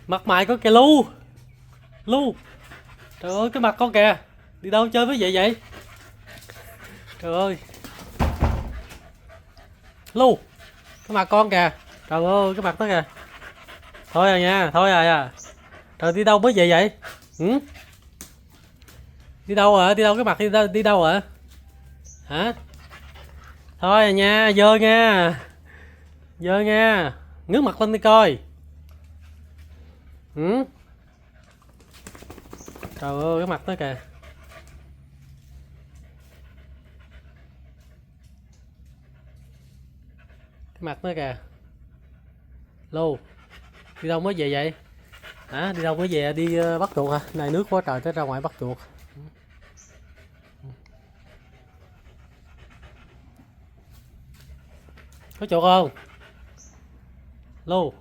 Mặt mày có kìa Lu. Lu. Trời ơi cái mặt con kìa. Đi đâu chơi với vậy? Trời ơi. Lu. Cái mặt con kìa. Trời ơi cái mặt đó kìa. Thôi à nha, thôi à. Trời đi đâu mới vậy? Ừ? Đi đâu hả? Đi đâu cái mặt đi đâu hả? Hả? Thôi à nha, dơ nha. Dơ nha. Ngước mặt lên đi coi. Ừ? Trời ơi cái mặt đó kìa. Cái mặt đó kìa. Lô. Đi đâu mới về vậy? Hả? Đi đâu mới về? Đi bắt chuột hả? Này nước quá trời tới ra ngoài bắt chuột. Có chuột không? Lô.